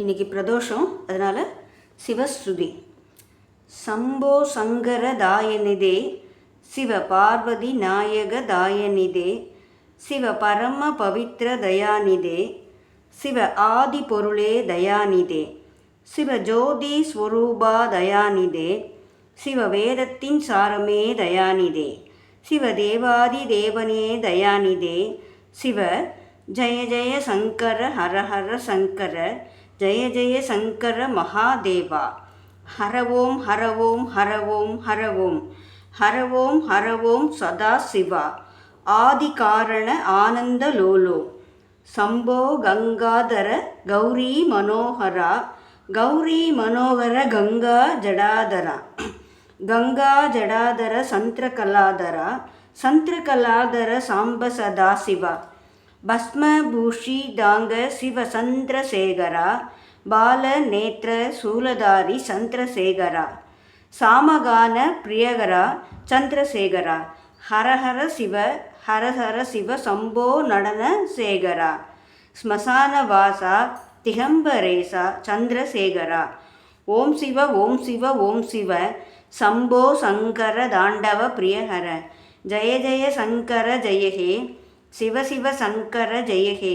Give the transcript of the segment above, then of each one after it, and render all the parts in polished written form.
இன்றைக்கி பிரதோஷம், அதனால் சிவஸ்ருதி. சம்போ சங்கர தாயநிதே சிவ பார்வதி நாயக தாயநிதே சிவ பரம பவித்ர தயாநிதே சிவ ஆதி பொருளே தயாநிதே சிவ ஜோதி ஸ்வரூபா தயாநிதே சிவ வேதத்தின் சாரமே தயாநிதே சிவ தேவாதி தேவனே தயாநிதே சிவ ஜய ஜய சங்கர ஹர ஹர சங்கர ஜய ஜய சங்கர மகாதேவா. ஹர ஓம் ஹர ஓம் ஹர ஓம் ஹர ஓம் ஹர ஓம் ஹர ஓம் சதா சிவா. ஆதி காரண ஆனந்த லோலோ சம்போ கங்காதர கௌரி மனோகரா கௌரி மனோகர கங்கா ஜடாதரா கங்கா ஜடாதர சந்திரகலாதரா சந்திரகலாதர சாம்ப சதா சிவா. பஸ்மபூஷி தாங்க சிவ சந்திரசேகரா பால நேத்திர சூலதாரி சந்திரசேகரா சாமகான பிரியகரா சந்திரசேகரா. ஹரஹர சிவ ஹரஹர சிவ சம்போ நடன சேகரா ஸ்மசான வாசா திகம்பரேசா சந்திரசேகரா. ஓம் சிவ ஓம் சிவ ஓம் சிவ சம்போ சங்கர தாண்டவ பிரியஹர ஜய ஜய சங்கர ஜெயஹே சிவ சிவ சங்கர ஜெயஹே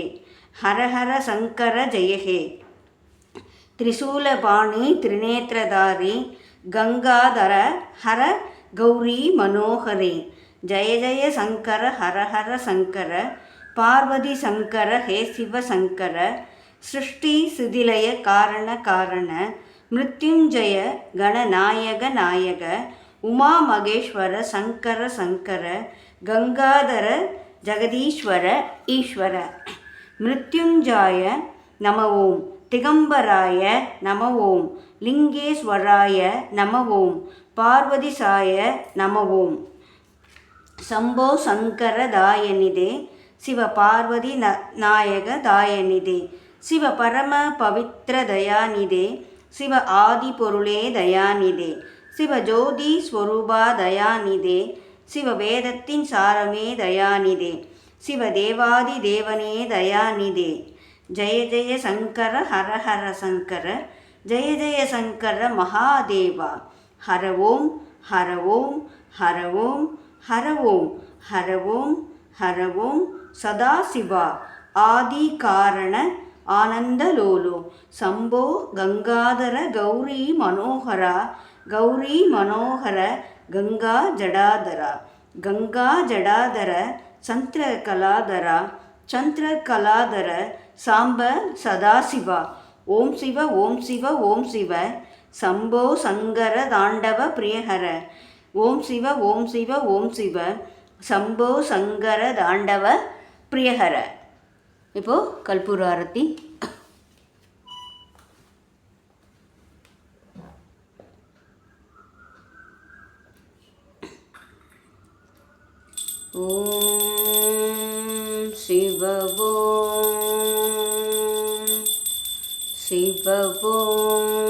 ஹரஹர சங்கர ஜெயஹே. திரிசூலபாணி திரிநேத்திரதாரி கங்காதர ஹர கௌரி மனோகரே ஜய ஜய சங்கர ஹரஹர சங்கர பார்வதி சங்கர ஹே சிவ சங்கர. சிருஷ்டி சிதிலய காரண காரண மிருத்யுஞ்சய கணநாயக நாயக உமா மகேஸ்வர சங்கர சங்கர கங்காதர ஜெகதீஸ்வர ஈஸ்வர. மிருத்யுஞ்சாய நம ஓம் திகம்பராய நம ஓம் லிங்கேஸ்வராய நம ஓம் பார்வதிசாய நம ஓம். சம்போ சங்கர தாயநிதே சிவ பார்வதி நாயக தாயநிதே சிவ பரம பவித்ர தயாநிதே சிவ ஆதி பொருளே தயாநிதே சிவ ஜோதி ஸ்வரூபா தயாநிதே சிவ வேதத்தின் சாரமே தயாநிதே சிவ தேவாதி தேவனே தயாநிதே. ஜய ஜய சங்கர ஹர ஹர சங்கர ஜய ஜய சங்கர மகாதேவா. ஹர ஓம் ஹர ஓம் ஹர ஓம் ஹர ஓம் ஹர ஓம் ஹர ஓம் சதா சிவா. ஆதி காரண ஆனந்த லோலோ சம்போ கங்காதர கௌரி மனோகரா கௌரி மனோகர கங்கா ஜடாதரா கங்கா ஜடாதர சந்திரகலாதரா சந்திரகலாதர சாம்ப சதாசிவா. ஓம் சிவ ஓம் சிவ ஓம் சிவ சம்போ சங்கர தாண்டவ பிரியஹர ஓம் சிவ ஓம் சிவ ஓம் சிவ சம்போ சங்கர தாண்டவ பிரியஹர. இப்போது கல்பூர ஆரத்தி. ஓம் சிவ ஓம் சிவ ஓம்